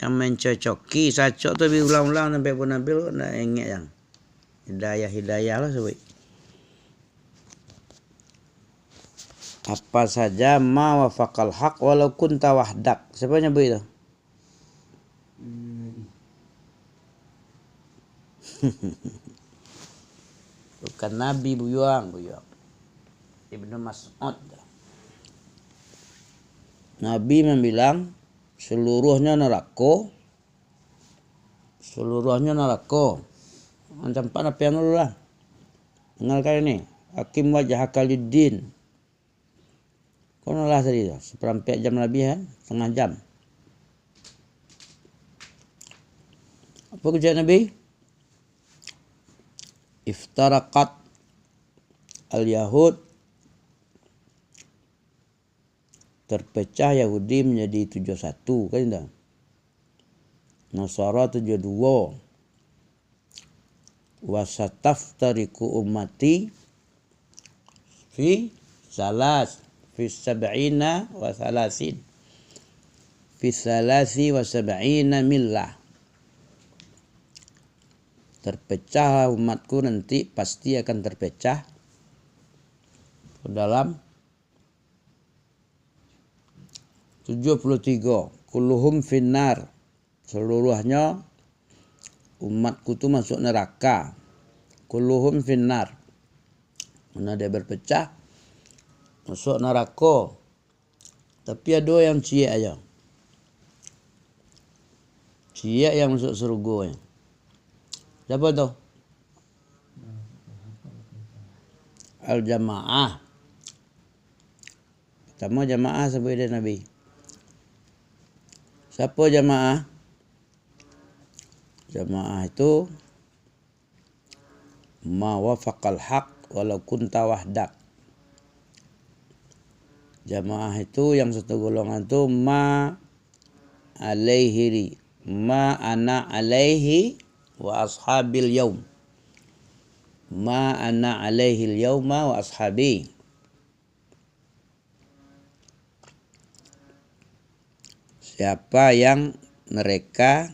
Yang mencocoki sacok tu berulang-ulang sampai pun Nabi nak ingat yang hidayah lah sebut. Apa saja ma wafaqal haq walau kunta wahdak. Siapa nyebut itu? Bukan Nabi buyang. Ibnu Mas'ud. Nabi membilang seluruhnya neraka. Macam apa yang dulu lah. Dengarkan ini. Hakim wajhaka lid-din. Kau lah tadi tu. Seperempat jam lebih kan. Setengah jam. Apa kerja Nabi? Iftaraqat al-Yahud. Terpecah Yahudi menjadi 71. Kan tak? Nasara 72. Wasataftariku ummati fi sab'ina wa salasin. Fi salasi wa sab'ina millah. Terpecah umatku nanti pasti akan terpecah dalam 73. Kulluhum finnar. Seluruhnya umatku tu masuk neraka. Kulluhum finnar. Mana dia berpecah masuk neraka. Tapi ada yang ciek aja. Ciek yang masuk surga. Siapa tu? Al-Jamaah. Pertama jamaah sebut dia Nabi. Siapa jamaah? Jamaah itu ma wafaqal haq walau kunta wahdak. Jamaah itu yang satu golongan itu ma ana alaihi wa ashabil yaum. Ma ana alaihi al-yauma wa ashabi. Siapa yang mereka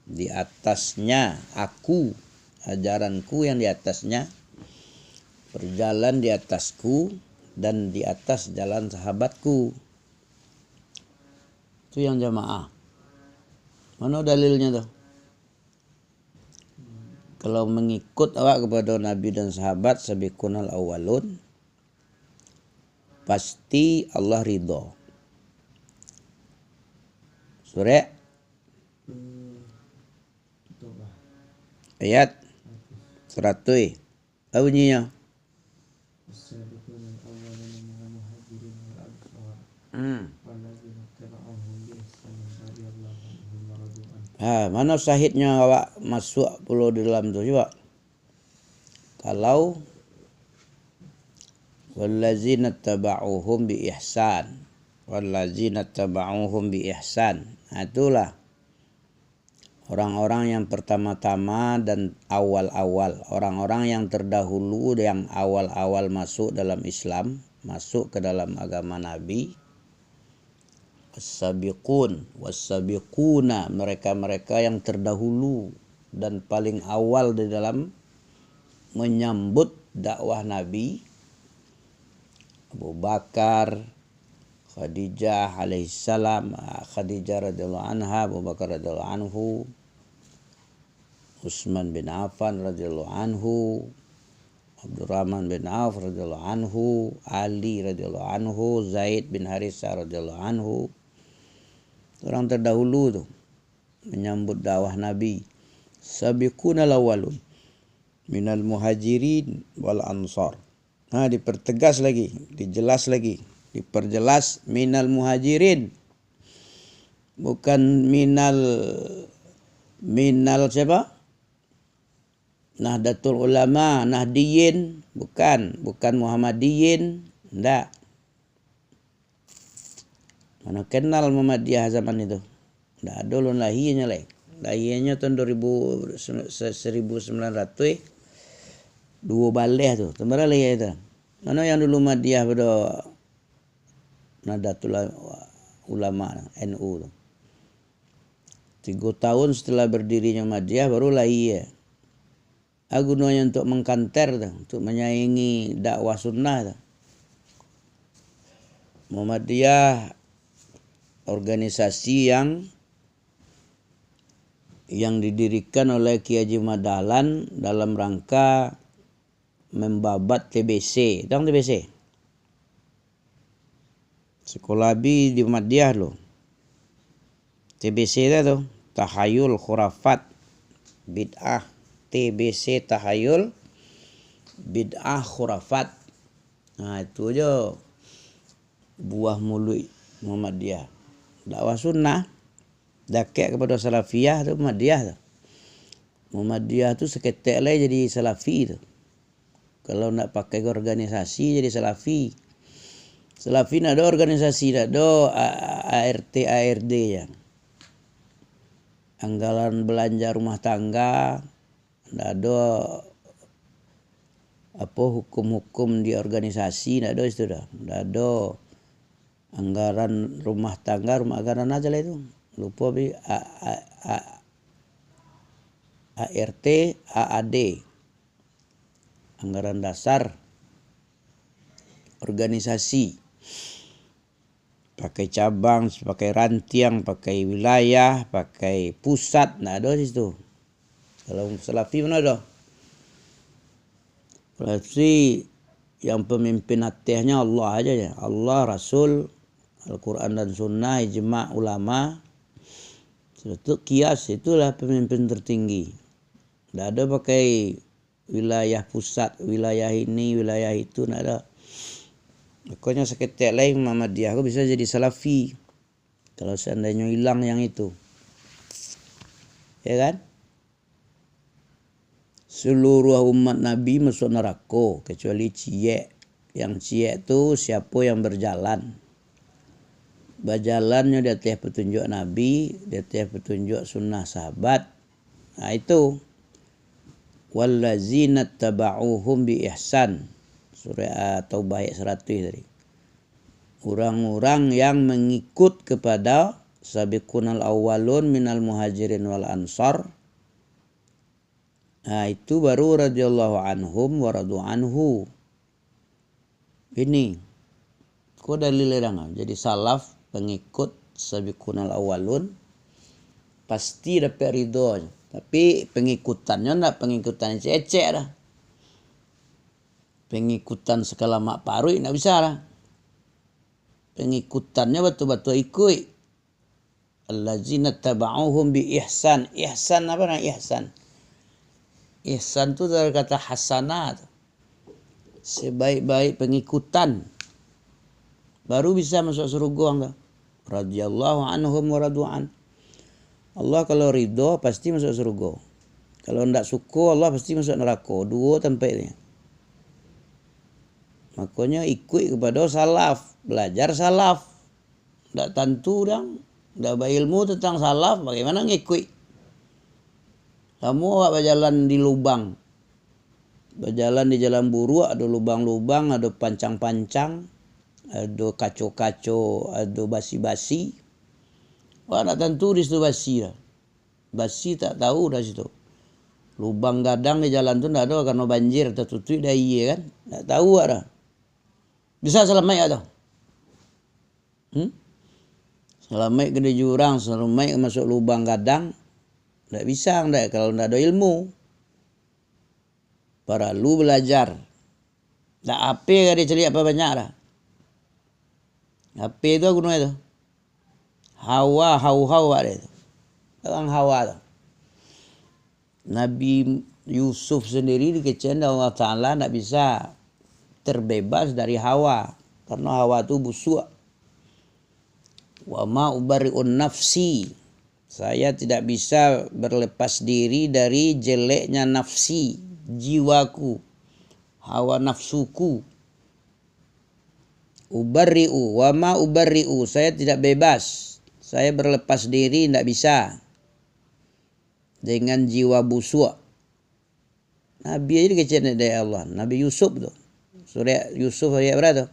di atasnya aku, ajaranku yang di atasnya, berjalan di atasku dan di atas jalan sahabatku. Itu yang jamaah. Mana dalilnya tu? Kalau mengikut awak kepada Nabi dan sahabat sabiqunal awwalun, pasti Allah ridha. Surah ayat 100. Apa bunyinya? Mana syahidnya awak masuk puluh di dalam tu coba. Kalau wallazina taba'uhum bi ihsan. Itulah orang-orang yang pertama-tama dan awal-awal, orang-orang yang terdahulu yang awal-awal masuk dalam Islam, masuk ke dalam agama Nabi. As-sabiquna, mereka-mereka yang terdahulu dan paling awal di dalam menyambut dakwah Nabi. Abu Bakar, Khadijah alaihissalam, Khadijah radhiyallahu anha, Abu Bakar radhiyallahu anhu, Utsman bin Affan radhiyallahu anhu, Abdurrahman bin Auf radhiyallahu anhu, Ali radhiyallahu anhu, Zaid bin Harithah radhiyallahu anhu. Orang terdahulu tu menyambut dakwah Nabi. Sabiqunal awwalun minal muhajirin wal ansar. Dipertegas lagi, dijelas lagi, diperjelas minal muhajirin. Bukan minal siapa? Nahdlatul Ulama, Nahdiyin, bukan Muhammadiyin, enggak. Mana kenal Muhammadiyah zaman itu? Enggak ada ulun lahirnya lah. Lahirnya tahun 1900 dua balik tu. Tembara lahir itu. Mana yang dulu Muhammadiyah pada Nahdlatul Ulama NU tu. 3 tahun setelah berdirinya Muhammadiyah barulah ia. Gunanya untuk mengkanter tuh, untuk menyaingi dakwah sunnah tuh. Muhammadiyah organisasi yang didirikan oleh Kiai Haji Ahmad Dahlan dalam rangka membabat TBC. Tahu TBC? Sekolah di Muhammadiyah loh. TBC itu tuh, tahayul khurafat bid'ah. TBC tahayul bid'ah khurafat. Nah, itu aja buah mulut Muhammadiyah. Dakwah sunnah dakek kepada salafiyah tu Muhammadiyah tu. Muhammadiyah tu seketek lah jadi salafi tu. Kalau nak pakai organisasi jadi salafi. Salafi nak ada organisasi, nak ada ART ARD yang anggaran belanja rumah tangga, nak ada apa hukum-hukum di organisasi, nak ada itu dah. Nak ada anggaran rumah tangga, anggaran aja lah itu. Lupa bi ART, AAD. Anggaran dasar organisasi. Pakai cabang, pakai rantiang, pakai wilayah, pakai pusat, nak ada di situ. Kalau salafi mana ada? Berarti yang pemimpin atasnya Allah aja ya. Allah, Rasul, Al-Quran dan Sunnah, ijma' ulama. Itu kias, itulah pemimpin tertinggi. Tidak ada pakai wilayah pusat, wilayah ini, wilayah itu, tidak ada. Makanya seketik lain Muhammadiyah aku bisa jadi salafi. Kalau seandainya hilang yang itu. Ya kan? Seluruh umat Nabi masuk neraka kecuali Ciek. Yang Ciek itu siapa yang berjalan. Berjalannya di atas petunjuk Nabi, di atas petunjuk sunnah sahabat. Nah itu. Wallazina taba'uhum bi ihsan. Surah Taubah ayat 100 tadi. Orang-orang yang mengikut kepada sabiqunal awwalun minal muhajirin wal ansar. Nah itu baru radhiyallahu anhum wa radu anhu. Ini. Kok dalilnya dah? Jadi salaf pengikut sabiqunal awwalun pasti dapat ridho. Tapi pengikutannya enggak pengikutan cecek dah. Pengikutan skala mak parui enggak bisa lah. Pengikutannya betul-betul ikut. Allazina taba'uhum bi ihsan. Ihsan apa namanya ihsan? Ihsan itu dari kata hasanah. Sebaik-baik pengikutan. Baru bisa masuk surga enggak? Radhiyallahu anhum wa radu'an. Allah kalau ridho pasti masuk surga. Kalau enggak suka Allah pasti masuk neraka. Dua tempatnya. Makanya ikut kepada salaf. Belajar salaf. Enggak tentu dong. Enggak berilmu tentang salaf. Bagaimana ngikut? Kamu awak berjalan di lubang. Berjalan di jalan buruk. Ada lubang-lubang. Ada pancang-pancang. Ada kaco-kaco. Ada basi-basi. Wah nak tentu di situ basi lah. Basi tak tahu dah situ. Lubang gadang di jalan tu tak ada karena banjir tertutup dah iya kan. Tak tahu dah. Bisa selamat tak? Selamat kena jurang, selamat masuk lubang gadang. Tak bisa tak kalau tak ada ilmu. Perlu belajar. Tak apa ke dia cari apa banyak dah. Apa itu gunanya tu? Hawa ada itu. Orang Hawa tu. Nabi Yusuf sendiri dikecilkan Allah Ta'ala tak bisa terbebas dari hawa. Karena hawa tu busuk. Wa ma ubari'un nafsi. Saya tidak bisa berlepas diri dari jeleknya nafsi. Jiwaku. Hawa nafsuku. Ubari'u. Wa ma ubari'u. Saya tidak bebas. Saya berlepas diri tidak bisa dengan jiwa busuk. Nabi aja dikecilkan dari Allah. Nabi Yusuf tu. Surah Yusuf ayat berapa tu?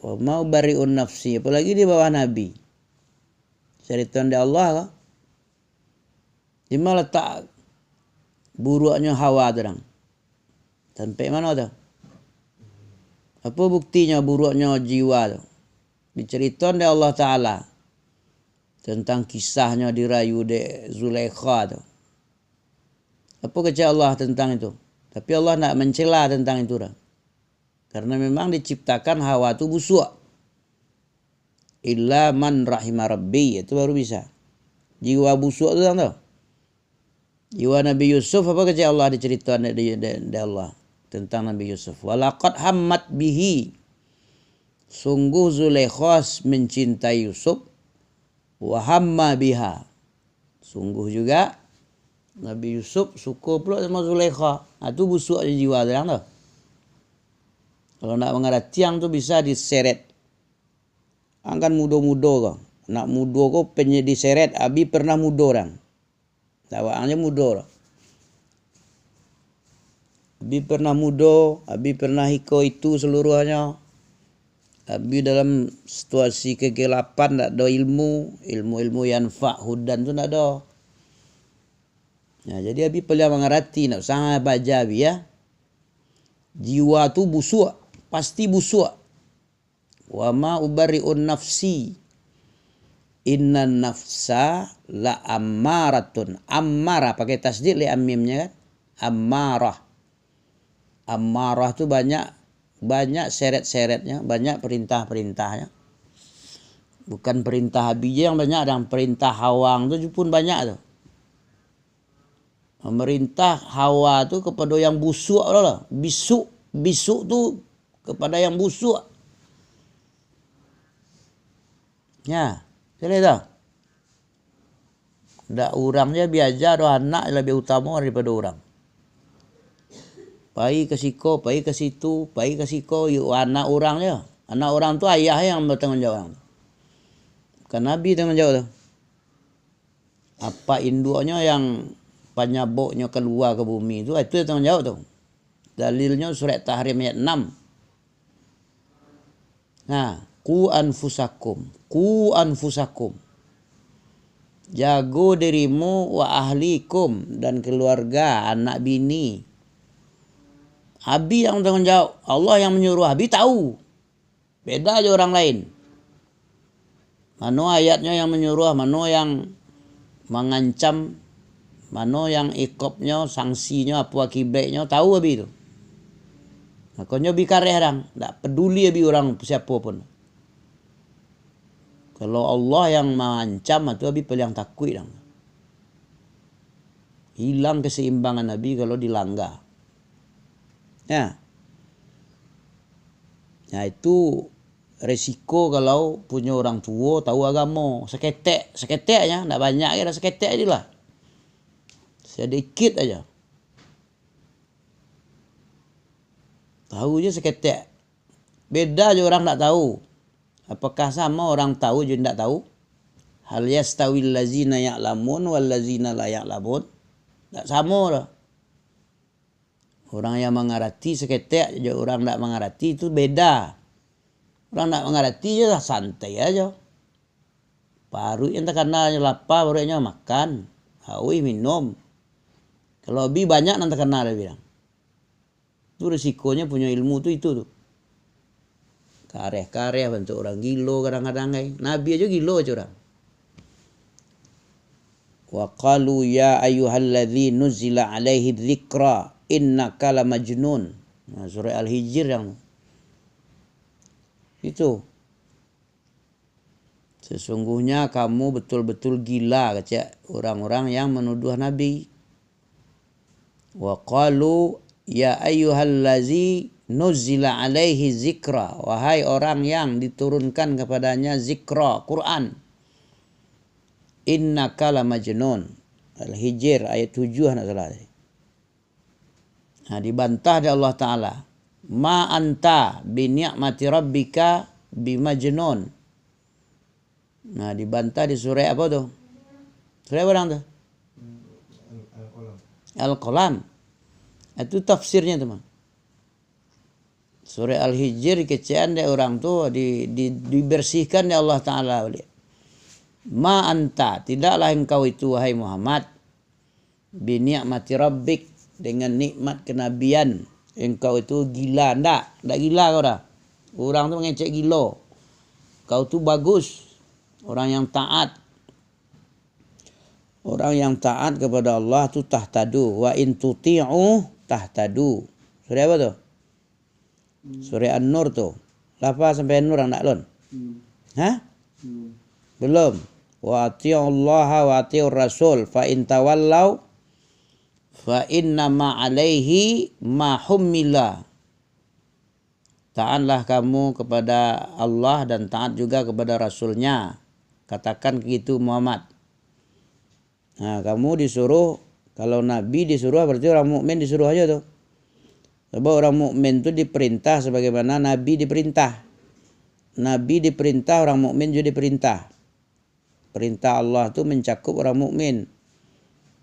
Wa ma bari'un nafsi. Apalagi di bawah Nabi. syaitan dari Allah kah? Di mana letak buruknya Hawa tu orang? Sampai mana tu? Apa buktinya buruknya jiwa tu? Diceritakan dari Allah Ta'ala tentang kisahnya dirayu de Zulaikha tu. Apa kata Allah tentang itu? Tapi Allah nak mencela tentang itu dah. Karena memang diciptakan Hawa tu busuk. Illa man rahima rabbi, itu baru bisa. Jiwa busuk tu tahu. Jiwa Nabi Yusuf, apa kata Allah diceritakan dari Allah tentang Nabi Yusuf. Walaqad hammat bihi. Sungguh Zulaikha mencintai Yusuf. Wa hamma biha. Sungguh juga Nabi Yusuf suka pula sama Zulaikha. Itu busuk jiwa dia tu. Kalau nak mengarah tiang tu bisa diseret. Angkan muda-muda kau. Nak muda kau penye diseret. Abi pernah muda orang. Tawaknya muda lah. Abi pernah muda. Abi pernah hiko itu seluruhnya. Abi dalam situasi kegelapan tak ada ilmu. Ilmu-ilmu yang hudan tu tak ada. Ya, jadi Abi perlu mengerti. Nak sangat baca Abi ya. Jiwa tu busuk. Pasti busuk. Wa ma ubari'un nafsi. Inna nafsa la ammaratun. Ammarah pakai tasdid li amimnya kan. Ammarah. Ammarah tu banyak seret-seretnya, banyak perintah-perintahnya. Bukan perintah Abi yang banyak, dan perintah Hawang tu pun banyak tu. Memerintah Hawa tu kepada yang busuk lah. Bisuk tu kepada yang busuk. Ya, boleh tak? Tak orang je biajar dah anak lebih utama daripada orang. Pergi ke siko, pergi ke situ, pergi ke siko, yuk anak orang je. Anak orang tu ayah yang bertanggungjawab. Bukan Nabi tanggungjawab tu. Apa induknya yang penyabuknya keluar ke bumi tu, itu tanggungjawab tu. Dalilnya surat Tahrim ayat 6. Nah, ku anfusakum. Jago dirimu wa ahlikum, dan keluarga, anak bini. Abi yang tanggungjawab. Allah yang menyuruh. Abi tahu. Beda aja orang lain. Mana ayatnya yang menyuruh, mana yang mengancam, mana yang ikopnya, sanksinya, apa akibatnya, tahu Abi itu. Makanya Abi kareh orang. Tak peduli Abi orang siapa pun. Kalau Allah yang mengancam, itu Abi paling takut. Hilang keseimbangan Nabi kalau dilanggar. Ya. Nah itu resiko kalau punya orang tua tahu agama. Seketeknya. Tak banyak ya, seketek je lah. Sedikit aja. Tahu je seketek. Beda je orang tak tahu. Apakah sama orang tahu je tak tahu? Hal yastawil lazina ya'lamun wal lazina la ya'lamun. Tak sama lah. Orang yang mengerti seketek je, orang tak mengerti itu beda. Orang tak mengerti je lah, santai aja. Baru yang terkena lapar, barunya makan. Hawi minum. Kalau lebih banyak nanti terkena dia bilang. Itu risikonya punya ilmu tu itu tu. Kareh bentuk orang gilo kadang-kadang. Nabi aja gilo aja orang. Wa qalu ya ayyuhalladzi nuzila alaihi dzikra innaka la majnun. Nah, surah Al-Hijr yang itu. Sesungguhnya kamu betul-betul gila, kata orang-orang yang menuduh Nabi. Wa qalu ya ayyuhallazi nuzila alaihi zikra. Wahai orang yang diturunkan kepadanya zikra, Quran. Innaka la majnun. Al-Hijr ayat 7 nak salah. Nah, dibantah oleh Allah Ta'ala. Ma anta bi ni'mati rabbika bimajnun. Nah, dibantah di surah apa tu? Surah apa tu? Al-Qalam. Itu tafsirnya teman. Surah Al-Hijr kecaan dia orang tu dibersihkan oleh Allah Ta'ala. Ma anta, tidaklah engkau itu wahai Muhammad, bi ni'mati rabbik, dengan nikmat kenabian. Engkau itu gila, ndak gila kau dah. Orang tu mengecek gila. Kau tu bagus, orang yang taat. Orang yang taat kepada Allah tu tahtadu. Wa in tuti'u tahtadu. Surah apa tu? Surah An-Nur tu. Lapa sampai An-Nur ndak lon? Hah? Belum. Wa ati'ullaha wa ati'ur rasul fa in tawallau fa inna ma alaihi ma hummila. Taatlah kamu kepada Allah dan taat juga kepada Rasulnya. Katakan gitu Muhammad. Nah, kamu disuruh, kalau Nabi disuruh berarti orang mukmin disuruh aja tuh. Sebab orang mukmin itu diperintah sebagaimana Nabi diperintah. Nabi diperintah, orang mukmin juga diperintah. Perintah Allah itu mencakup orang mukmin.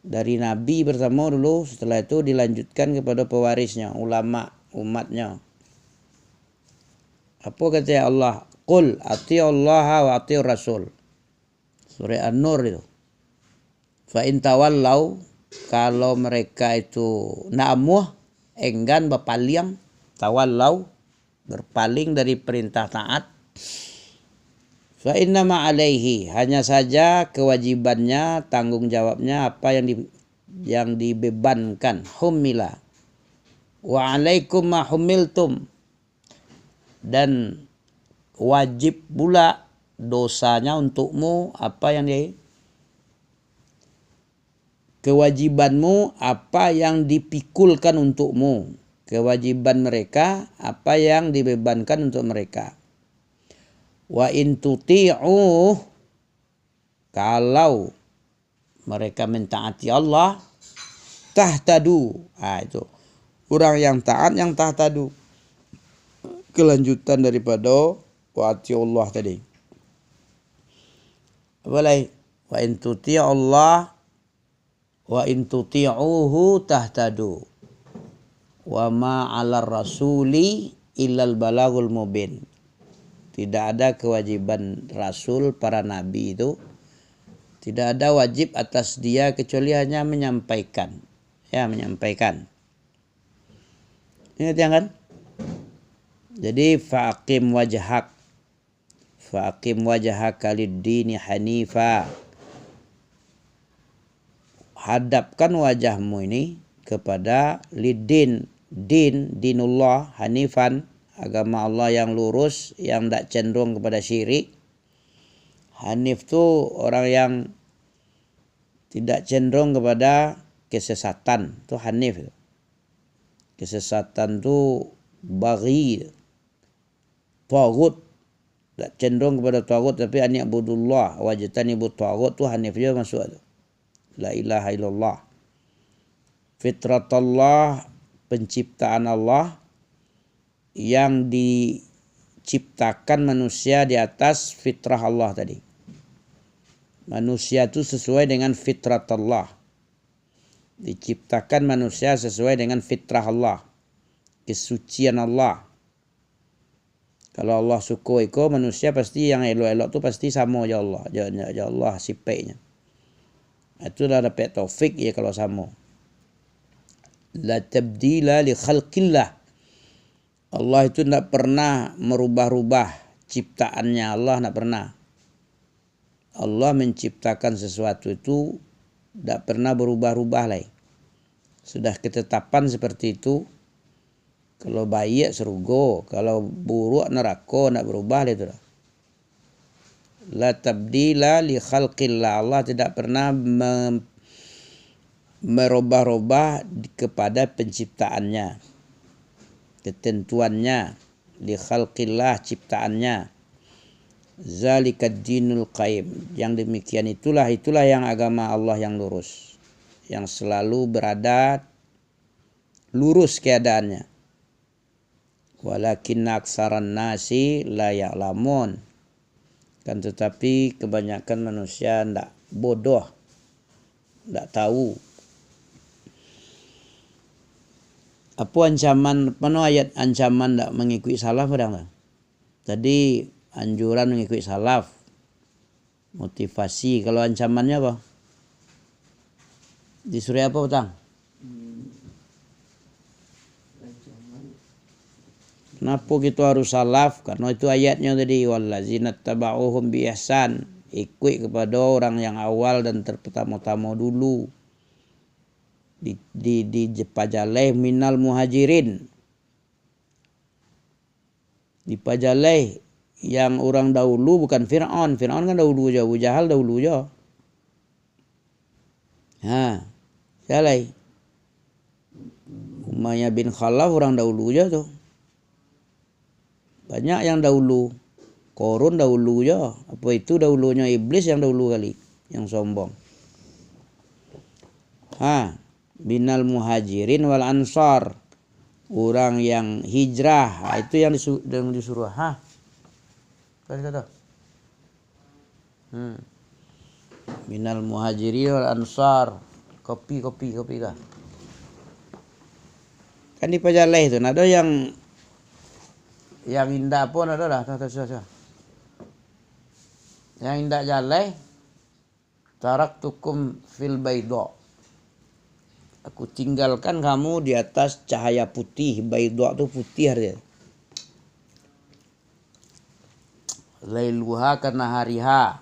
Dari Nabi pertama dulu, setelah itu dilanjutkan kepada pewarisnya, ulama umatnya. Apa kata Allah? Qul ati'ullaha wa ati'ur rasul. Surah An-Nur itu. Fa in tawallau, kalau mereka itu na'amuh, enggan berpaling, tawallau, berpaling dari perintah taat. Fa inna ma alaihi, hanya saja kewajibannya, tanggung jawabnya apa yang dibebankan, humila. Wa alaikum ma humiltum, dan wajib pula dosanya untukmu apa yang kewajibanmu apa yang dipikulkan untukmu. Kewajiban mereka apa yang dibebankan untuk mereka. Wa in tuti'u, kalau mereka mentaati Allah, tahtadu. Itu orang yang taat yang tahtadu. Kelanjutan daripada wa ati'ullah tadi. Apa lagi? Wa in tuti'ullah wa in tuti'uhu tahtadu. Wa ma 'alar rasuli illal balagul mubin. Tidak ada kewajiban rasul, para nabi itu, tidak ada wajib atas dia kecuali hanya menyampaikan. Ya, menyampaikan. Ingat kan? Jadi faqim wajhak. Faqim wajhaka lid-dini hanifa. Hadapkan wajahmu ini kepada lid-din, dinullah hanifan, agama Allah yang lurus, yang tidak cenderung kepada syirik. Hanif tu orang yang tidak cenderung kepada kesesatan, tu hanif. Kesesatan tu baghi, tagut, tidak cenderung kepada tagut, tapi an ya'budullah wajtanibut tagut, tu hanif juga masuk tu. La ilaha illallah. Fitratullah, penciptaan Allah yang diciptakan manusia di atas fitrah Allah tadi. Manusia itu sesuai dengan fitrat Allah. Diciptakan manusia sesuai dengan fitrah Allah. Kesucian Allah. Kalau Allah suka iko manusia pasti yang elok-elok tu pasti sama ya Allah. Ya Allah sifatnya. Itulah dapat taufik ya kalau sama. La tabdila li khalqillah. Allah itu tidak pernah merubah-rubah ciptaannya. Allah tidak pernah. Allah menciptakan sesuatu itu tidak pernah berubah-ubah lagi. Sudah ketetapan seperti itu. Kalau baik surga, kalau buruk neraka, tidak berubah itu. La tabdila li khalqillah. Allah tidak pernah merubah-rubah kepada penciptaannya, ketentuannya, li khalqillah, ciptaannya. Zalikad dinul qayyim. Yang demikian itulah yang agama Allah yang lurus, yang selalu berada lurus keadaannya. Walakinna aksaran nasi la ya'lamun. Kan tetapi kebanyakan manusia tidak bodoh, tidak tahu. Apa ancaman, mana ayat ancaman tak mengikuti salaf padang tak? Tadi anjuran mengikuti salaf. Motivasi. Kalau ancamannya apa? Disuruh apa utang? Kenapa kita harus salaf? Karena itu ayatnya tadi, wallazina taba'uhum bi ihsan, ikut kepada orang yang awal dan terpertama-tama dulu. Di Pajaleh minal muhajirin. Di Pajaleh yang orang dahulu bukan Fir'aun. Fir'aun kan dahulu aja, Abu Jahal dahulu aja. Jalai. Umayyah bin Khalaf orang dahulu aja tuh. Banyak yang dahulu. Korun dahulu aja. Apa itu dahulunya iblis yang dahulu kali, yang sombong. Binal muhajirin wal ansar. Orang yang hijrah, itu yang disuruh. Kata. Minal muhajirin wal ansar. Kopi kah? Kan di Pajaleh itu ada yang indah pun ada dah. Yang indah jaleh, taraktukum fil baydha. Aku tinggalkan kamu di atas cahaya putih. Baydha itu putih artinya. Lailuha karena hariha.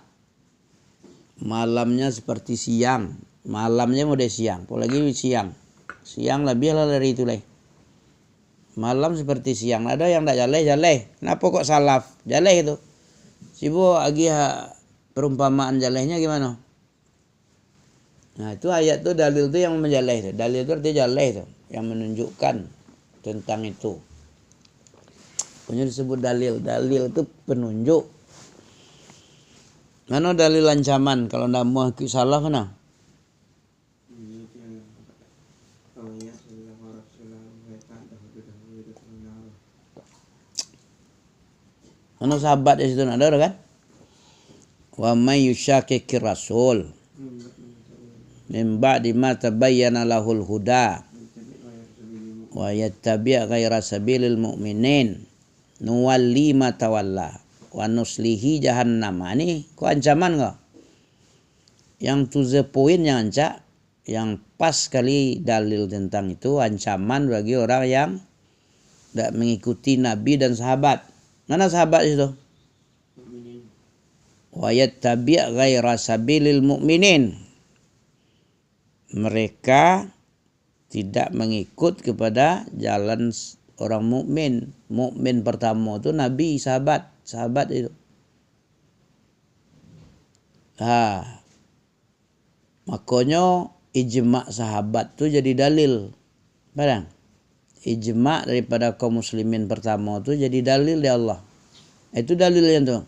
Malamnya seperti siang. Malamnya model siang. Apalagi siang. Siang lebih lah dari itu lah. Malam seperti siang. Ada yang tak jaleh. Kenapa kok salaf? Jaleh itu. Sibo agi perumpamaan jalehnya gimana? Nah itu ayat tuh, dalil tuh yang menjaleh itu. Dalil itu artinya jaleh itu. Yang menunjukkan tentang itu. Punya disebut dalil. Dalil itu penunjuk. Mana dalil ancaman? Kalau ndak mau salah mana? Mana sahabat di situ ada kan? Wa may yushaqiqir rasul min ba'di ma tabayyana lahul huda wa yattabi' ghaira sabilil mu'minin nuwalli ma tawalla wa nuslihi jahannam. Ini kok ancaman kok? Yang to the point yang ancak, yang pas sekali dalil tentang itu, ancaman bagi orang yang tidak mengikuti Nabi dan sahabat. Mana sahabat itu? Wa yattabi' ghaira sabilil mu'minin. Mereka tidak mengikut kepada jalan orang mukmin. Mukmin pertama itu Nabi, sahabat itu. Makanya ijma' sahabat itu jadi dalil. Padahal ijma' daripada kaum muslimin pertama itu jadi dalil di Allah. Itu dalilnya tuh.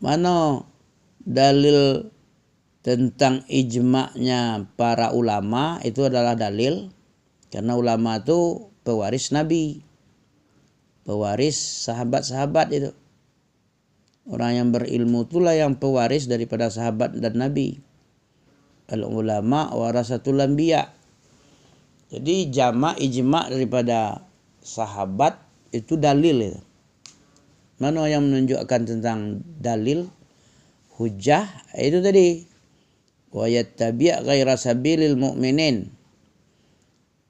Mana dalil tentang ijma'nya para ulama itu adalah dalil. Karena ulama itu pewaris Nabi. Pewaris sahabat-sahabat itu. Orang yang berilmu itulah yang pewaris daripada sahabat dan Nabi. Al-ulama warasatul anbiya. Jadi ijma' daripada sahabat itu dalil itu. Mana yang menunjukkan tentang dalil hujah itu tadi. Wa yattabi' ghaira sabilil mu'minin.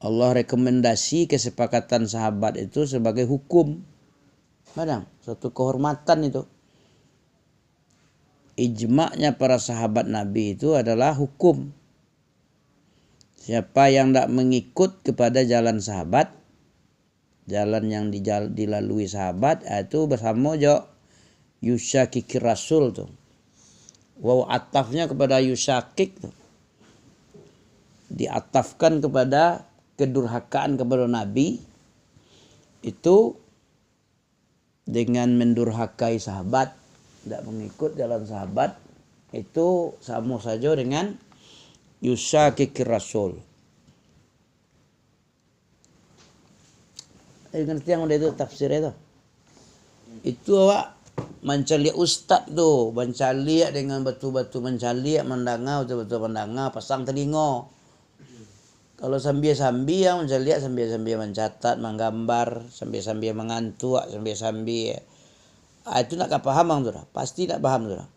Allah rekomendasi kesepakatan sahabat itu sebagai hukum. Padahal suatu kehormatan itu. Ijma'nya para sahabat Nabi itu adalah hukum. Siapa yang tidak mengikut kepada jalan sahabat, jalan yang dilalui sahabat, itu bersama jo yushaqiqir rasul tuh. Wow, atafnya kepada yushaqiq tuh. Diatafkan kepada kedurhakaan kepada Nabi itu dengan mendurhakai sahabat, tidak mengikut jalan sahabat, itu sama saja dengan yushaqiqir rasul. Ngerti yang udah itu tafsirnya itu? Itu awak mencari ustaz tu, mencari dengan betul-betul mencari mendengar betul-betul mendengar, pasang telinga. Kalau sambil-sambil yang mencari sambil-sambil mencatat, menggambar, sambil-sambil mengantuk, sambil-sambil itu nak paham tu dah, pasti nak paham tu dah.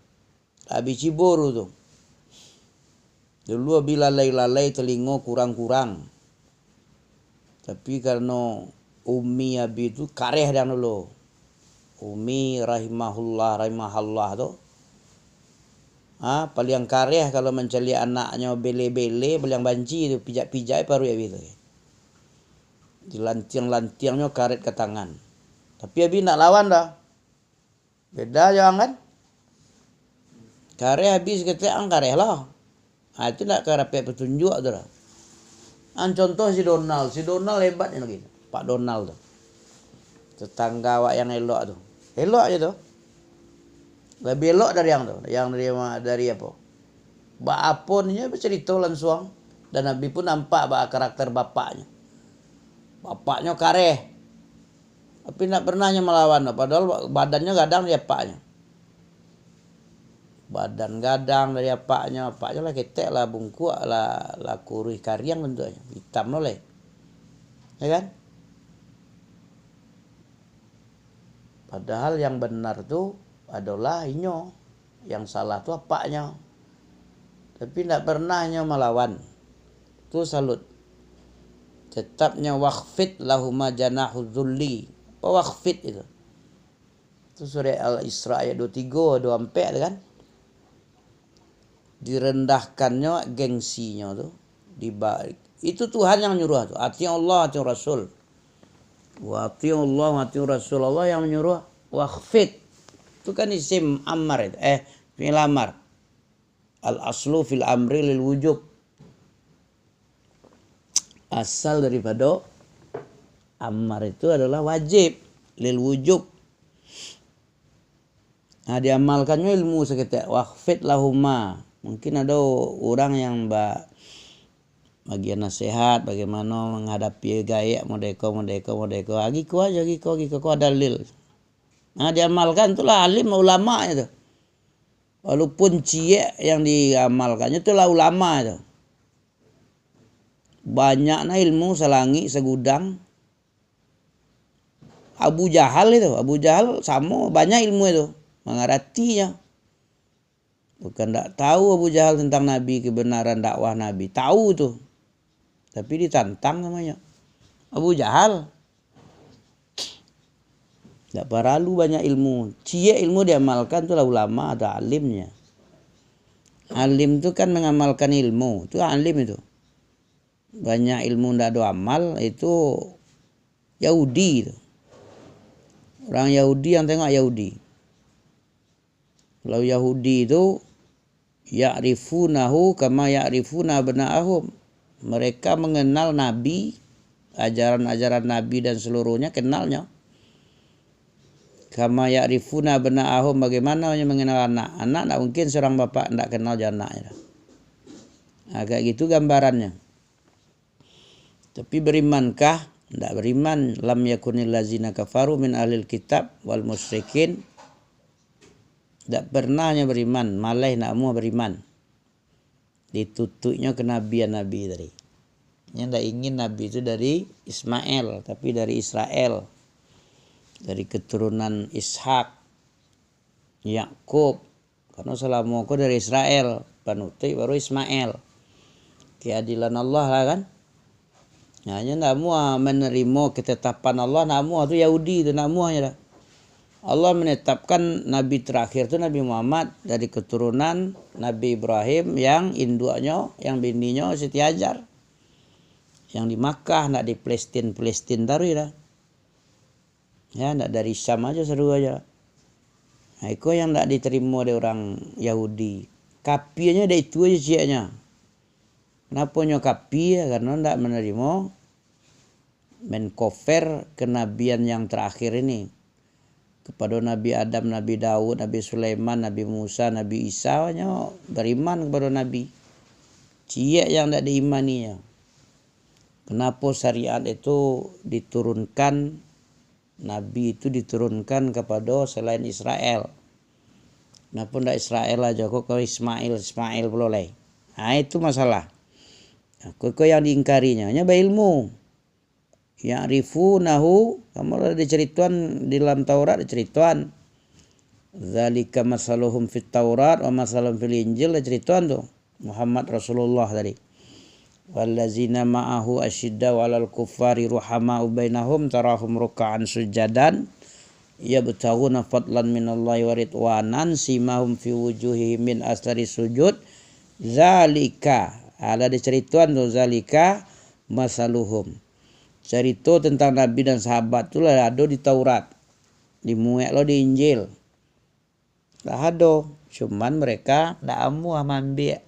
Habis ciburu tu. Dulu bila lalai telingo kurang-kurang. Tapi karena Umi Abi itu kareh dah dulu. Umi rahimahullah tu. Paling kareh kalau mencari anaknya bele-bele, paling banci tu pijak-pijak baru Abi tu. Dilantiang-lantiangnya karet ke tangan. Tapi Abi nak lawan dah. Beda jangan kan? Kareh habis kata kareh lah. Itu nak karape petunjuk tu lah. Contoh si Donald hebatnya lagi. Pak Donald tu. Tetangga awak yang elok tu. Elok aja tu. Lebih elok dari yang tu. Yang dari apa? Bak aponnya bercerita langsung. Dan Nabi pun nampak karakter bapaknya. Bapaknya kareh. Tapi nak pernahnya melawan. Padahal badannya gadang dia apaknya. Badan gadang dari apaknya lah ketek lah bungkuk lah kurih kariang bentuknya hitam oleh, ya kan? Padahal yang benar tu adalah inyo, yang salah tu apaknya. Tapi tidak pernahnya melawan. Tu salut. Tetapnya waqfit lahuma janahu dzulli. Apa waqfit itu? Itu surah Al-Isra ayat 23 24 kan? Direndahkannya gengsinya tu dibalik. Itu Tuhan yang nyuruh tu. Ati Allah, ati Rasul. Wa ati Allah, wa ati Rasul. Allah yang menyuruh. Waqfit. Itu kan isim amar itu. Fi'il amar. Al-aslu fil amri lil wujub. Asal daripada amar itu adalah wajib. Lil wujub. Diamalkannya ilmu seketika. Waqfit lahuma. Mungkin ada orang yang bagian nasihat bagaimana menghadapi gaya modeko. Giko ada dalil. Diamalkan itulah alim ulama itu. Walaupun cie yang diamalkannya itulah ulama itu. Banyaknya ilmu selangi segudang. Abu Jahal sama banyak ilmu itu. Mengaratinya. Bukan tak tahu Abu Jahal tentang Nabi, kebenaran dakwah Nabi. Tahu tuh. Tapi ditantang namanya. Abu Jahal. Tak perlu banyak ilmu. Cie ilmu diamalkan itulah ulama atau alimnya. Alim itu kan mengamalkan ilmu. Itu alim itu. Banyak ilmu tidak ada amal itu Yahudi itu. Orang Yahudi yang tengok Yahudi. Kalau Yahudi itu ya'rifunahu kama ya'rifuna abna'ahum. Mereka mengenal Nabi, ajaran-ajaran Nabi dan seluruhnya kenalnya. Kama ya'rifuna abna'ahum, bagaimana mengenal anak. Anak tak mungkin seorang bapak tidak kenal anaknya. Kayak gitu gambarannya. Tapi berimankah? Tidak beriman. Lam yakunil lazina kafaru min ahlil kitab wal musyrikin. Tak pernahnya beriman, malah nak mau beriman. Ditutupnya kenabian Nabi tadi. Yang tak ingin Nabi itu dari Ismail, tapi dari Israel. Dari keturunan Ishak, Yakub. Karena selama aku dari Israel, panuti baru Ismail. Keadilan Allah lah kan. Hanya nak mau menerima ketetapan Allah, nak mau tu Yahudi tu nak mau aja dah. Allah menetapkan Nabi terakhir itu Nabi Muhammad dari keturunan Nabi Ibrahim yang induknya, yang bininya Siti Hajar. Yang di Makkah, nak di Palestin tadi dah. Ya, nak dari Syam aja seru aja. Nah, itu yang tak diterima oleh orang Yahudi. Kapinya ada itu aja ciaknya. Kenapa nyokapi? Karena tak menerima menkofer kenabian yang terakhir ini. Kepada Nabi Adam, Nabi Daud, Nabi Sulaiman, Nabi Musa, Nabi Isa, beriman kepada Nabi. Ciak yang tak diimaninya. Kenapa syariat itu diturunkan, Nabi itu diturunkan kepada selain Israel. Kenapa tidak Israel aja, kok Ismail boleh. Nah itu masalah. Kok yang diingkarinya, hanya berilmu. Ya'rifunahu, kamu ada dicerituan di dalam Taurat dicerituan. Zalika masaluhum fit Taurat wa masaluhum fil Injil, cerituan tuh Muhammad Rasulullah tadi. Wallazina ma'ahu asyiddau 'alal kuffari ruhama'u bainahum tarahum ruk'an sujadan yabtaghuna fadlan minallahi wa ridwanan simahum fi wujuhihim min asari sujud zalika. Ada cerituan tuh zalika masaluhum. Cerita tentang Nabi dan sahabat tu lah ada di Taurat. Dimuat lo di Injil. Dah ada. Cuman mereka dak amu ambil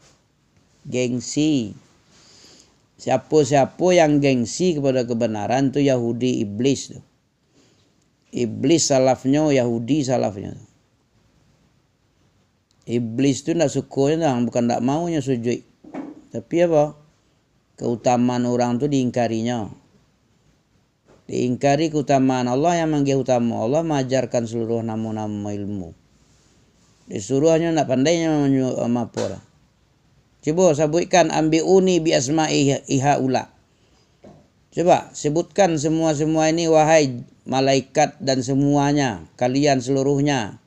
gengsi. Siapa-siapa yang gengsi kepada kebenaran tu Yahudi iblis tu. Iblis salafnya, Yahudi salafnya. Iblis tu nak sukanya, bukan tak maunya sujud. Tapi apa? Keutamaan orang tu diingkarinya. Diingkari keutamaan Allah yang manggil utama. Allah mengajarkan seluruh nama-nama ilmu. Disuruhnya nak pandainya apa. Coba sebutkan ambiuni bi asma'i haula. Coba sebutkan semua-semua ini wahai malaikat dan semuanya, kalian seluruhnya.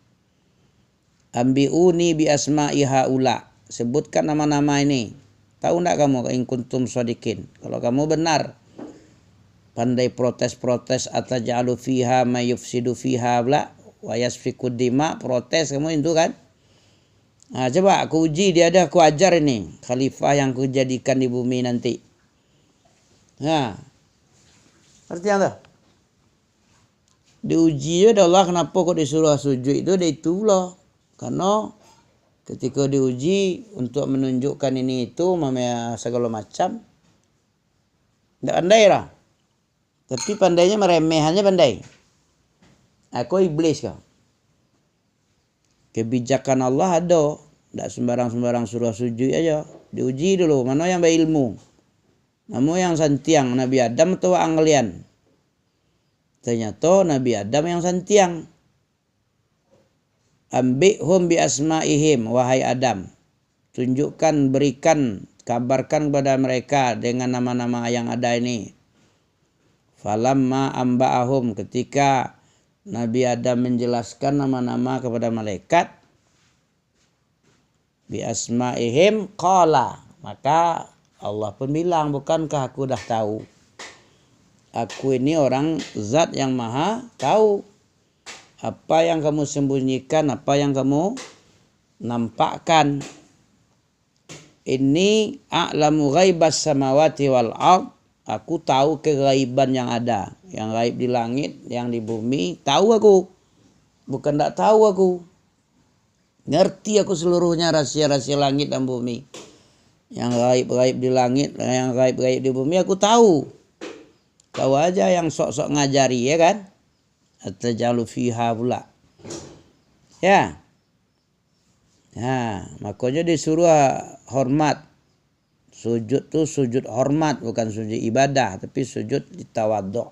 Ambiuni bi asma'i haula. Sebutkan nama-nama ini. Tahu enggak kamu in kuntum shadiqin? Kalau kamu benar pandai protes-protes ataj'alu fiha may yufsidu fiha bla wa yasfiku dima, protes kamu itu kan? Nah, coba aku uji dia ada, aku ajar ini khalifah yang aku jadikan di bumi nanti. Nah, arti apa? Diuji ya Allah, kenapa kok disuruh sujud itu dia itulah. Karena ketika diuji untuk menunjukkan ini itu segala macam, tidak pandai lah. Tapi pandainya meremehannya pandai. Aku iblis kau. Kebijakan Allah ada. Tak sembarang-sembarang suruh sujud aja. Diuji dulu. Mana yang berilmu. Mana yang santiang. Nabi Adam atau anglian. Ternyata Nabi Adam yang santiang. Ambi'hum bi asma'ihim. Wahai Adam. Tunjukkan, berikan, kabarkan kepada mereka dengan nama-nama yang ada ini. Falamma amba'ahum. Ketika Nabi Adam menjelaskan nama-nama kepada malaikat, bi asma'ihim qala, maka Allah pun bilang, bukankah aku dah tahu? Aku ini orang zat yang maha tahu. Apa yang kamu sembunyikan, apa yang kamu nampakkan. Ini a'lamu ghaibas samawati wal ard. Aku tahu kegaiban yang ada. Yang gaib di langit, yang di bumi. Tahu aku. Bukan tak tahu aku. Ngerti aku seluruhnya rahasia-rahasia langit dan bumi. Yang gaib-gaib di langit, yang gaib-gaib di bumi aku tahu. Tahu aja yang sok-sok ngajari, ya kan? Atajalu fiha pula. Ya. Nah, makanya disuruh hormat. Sujud tu sujud hormat, bukan sujud ibadah, tapi sujud tawadhu.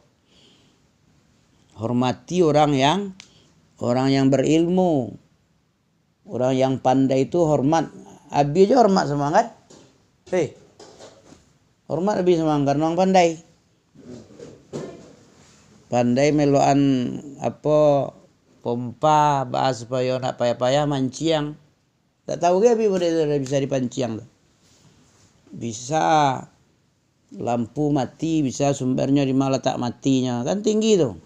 Hormati orang yang berilmu. Orang yang pandai itu hormat. Abi aja hormat sama kan? Hormat Abi sama karena orang pandai. Pandai meloan apa pompa bahas supaya nak payah-payah manciang. Tak tahu ke Abi boleh bisa dipanciang tu. Bisa lampu mati, bisa sumbernya di mana tak matinya, kan tinggi tuh.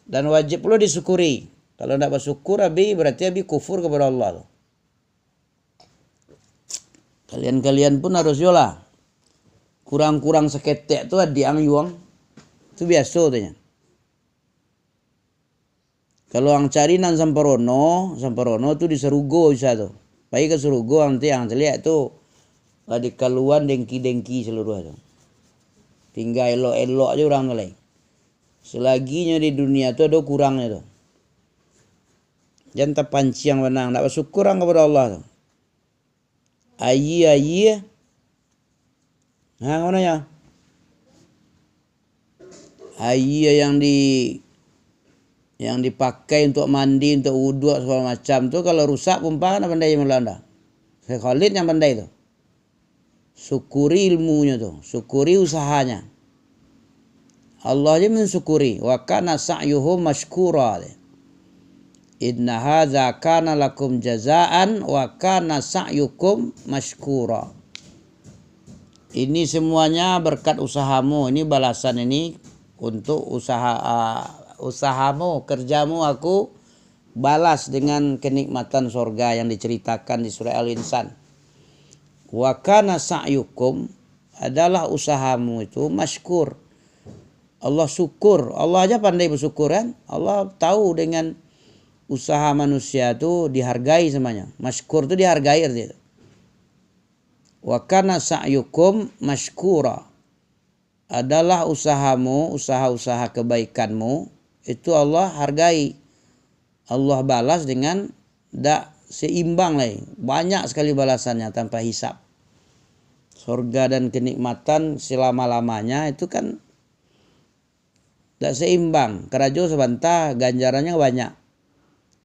Dan wajib pula disyukuri. Kalau tidak bersyukur Abi, berarti Abi kufur kepada Allah tuh. Kalian pun harus yola. Kurang-kurang seketek tuh diang yuang. Itu biasa tuh. Kalau yang cari nan samparono tuh di Serugo bisa tuh. Baik ke Serugo nanti yang terlihat tuh di kaluan dengki-dengki seluruh itu. Tinggal elok-elok aja orang lain. Selaginya di dunia itu ada kurangnya tuh. Jangan terpanci yang menang. Tak bersyukur kepada Allah tuh. Ayi. Nah, mana ya? Ayi yang dipakai untuk mandi, untuk wudhu segala macam tuh kalau rusak pompa kan pandai yang melanda. Saya Khalid yang pandai tuh. Syukuri ilmunya tuh, syukuri usahanya. Allah aja mensyukuri. Wa kana sa'yuhum mashkura. Inna hadza kana lakum jazaan wa kana sa'yukum mashkura. Ini semuanya berkat usahamu. Ini balasan ini untuk usahamu, kerjamu aku balas dengan kenikmatan surga yang diceritakan di surah Al-Insan. Wa kana sa'yukum adalah usahamu itu mashkur. Allah syukur. Allah aja pandai bersyukur kan. Allah tahu dengan usaha manusia itu dihargai semuanya. Mashkur itu dihargai artinya. Wa kana sa'yukum mashkura. Adalah usahamu, usaha-usaha kebaikanmu itu Allah hargai. Allah balas dengan tidak seimbang lagi. Banyak sekali balasannya tanpa hisab. Surga dan kenikmatan selama-lamanya itu kan tidak seimbang. Kerajo sebentar ganjarannya banyak.